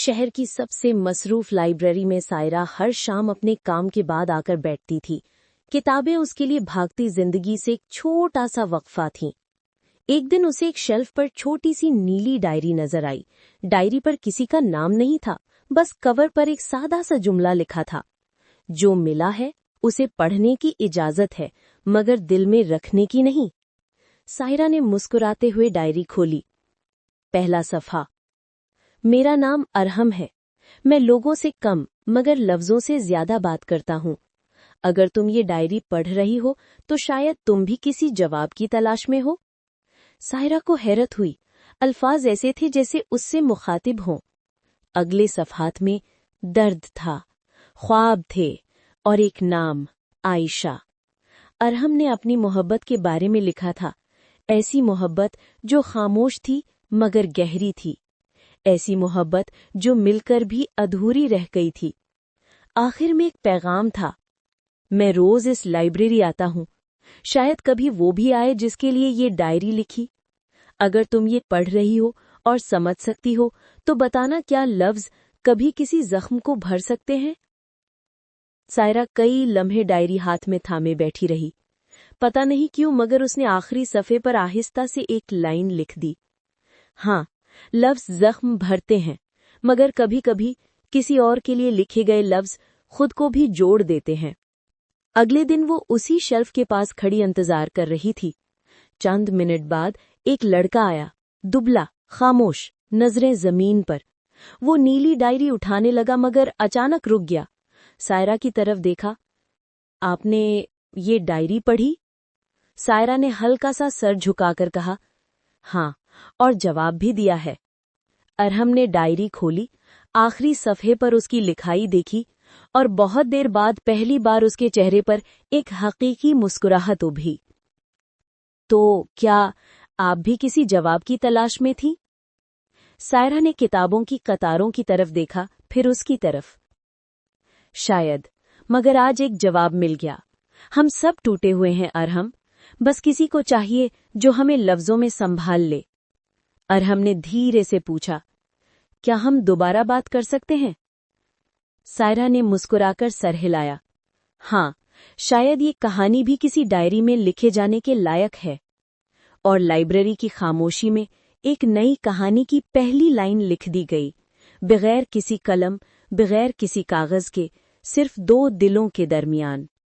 शहर की सबसे मसरूफ लाइब्रेरी में सायरा हर शाम अपने काम के बाद आकर बैठती थी। किताबें उसके लिए भागती जिंदगी से एक छोटा सा वक्फा थीं। एक दिन उसे एक शेल्फ पर छोटी सी नीली डायरी नजर आई। डायरी पर किसी का नाम नहीं था, बस कवर पर एक सादा सा जुमला लिखा था, जो मिला है उसे पढ़ने की इजाजत है, मगर दिल में रखने की नहीं। सायरा ने मुस्कुराते हुए डायरी खोली। पहला सफ़ा। मेरा नाम अरहम है। मैं लोगों से कम मगर लफ्जों से ज्यादा बात करता हूँ। अगर तुम ये डायरी पढ़ रही हो तो शायद तुम भी किसी जवाब की तलाश में हो। सायरा को हैरत हुई। अल्फाज ऐसे थे जैसे उससे मुखातिब हों। अगले सफ़हात में दर्द था, ख्वाब थे और एक नाम, आयशा। अरहम ने अपनी मोहब्बत के बारे में लिखा था, ऐसी मोहब्बत जो खामोश थी मगर गहरी थी, ऐसी मोहब्बत जो मिलकर भी अधूरी रह गई थी। आखिर में एक पैगाम था, मैं रोज इस लाइब्रेरी आता हूँ, शायद कभी वो भी आए जिसके लिए ये डायरी लिखी। अगर तुम ये पढ़ रही हो और समझ सकती हो तो बताना, क्या लफ्ज कभी किसी जख्म को भर सकते हैं। सायरा कई लम्हे डायरी हाथ में थामे बैठी रही। पता नहीं क्यों मगर उसने आखिरी सफ़े पर आहिस्ता से एक लाइन लिख दी। हाँ, लफ्ज जख्म भरते हैं, मगर कभी कभी किसी और के लिए लिखे गए लफ्ज खुद को भी जोड़ देते हैं। अगले दिन वो उसी शेल्फ के पास खड़ी इंतजार कर रही थी। चंद मिनट बाद एक लड़का आया, दुबला, खामोश, नजरें जमीन पर। वो नीली डायरी उठाने लगा मगर अचानक रुक गया। सायरा की तरफ देखा। आपने ये डायरी पढ़ी? सायरा ने हल्का सा सर झुकाकर कहा, हाँ, और जवाब भी दिया है। अरहम ने डायरी खोली, आखिरी सफ़े पर उसकी लिखाई देखी और बहुत देर बाद पहली बार उसके चेहरे पर एक हकीकी मुस्कुराहट उभरी। तो क्या आप भी किसी जवाब की तलाश में थी? सायरा ने किताबों की कतारों की तरफ देखा, फिर उसकी तरफ। शायद, मगर आज एक जवाब मिल गया। हम सब टूटे हुए हैं अरहम, बस किसी को चाहिए जो हमें लफ्जों में संभाल ले। अरहम ने धीरे से पूछा, क्या हम दोबारा बात कर सकते हैं? सायरा ने मुस्कुराकर सर हिलाया। हाँ, शायद ये कहानी भी किसी डायरी में लिखे जाने के लायक है। और लाइब्रेरी की खामोशी में एक नई कहानी की पहली लाइन लिख दी गई, बगैर किसी कलम, बगैर किसी कागज के, सिर्फ दो दिलों के दरमियान।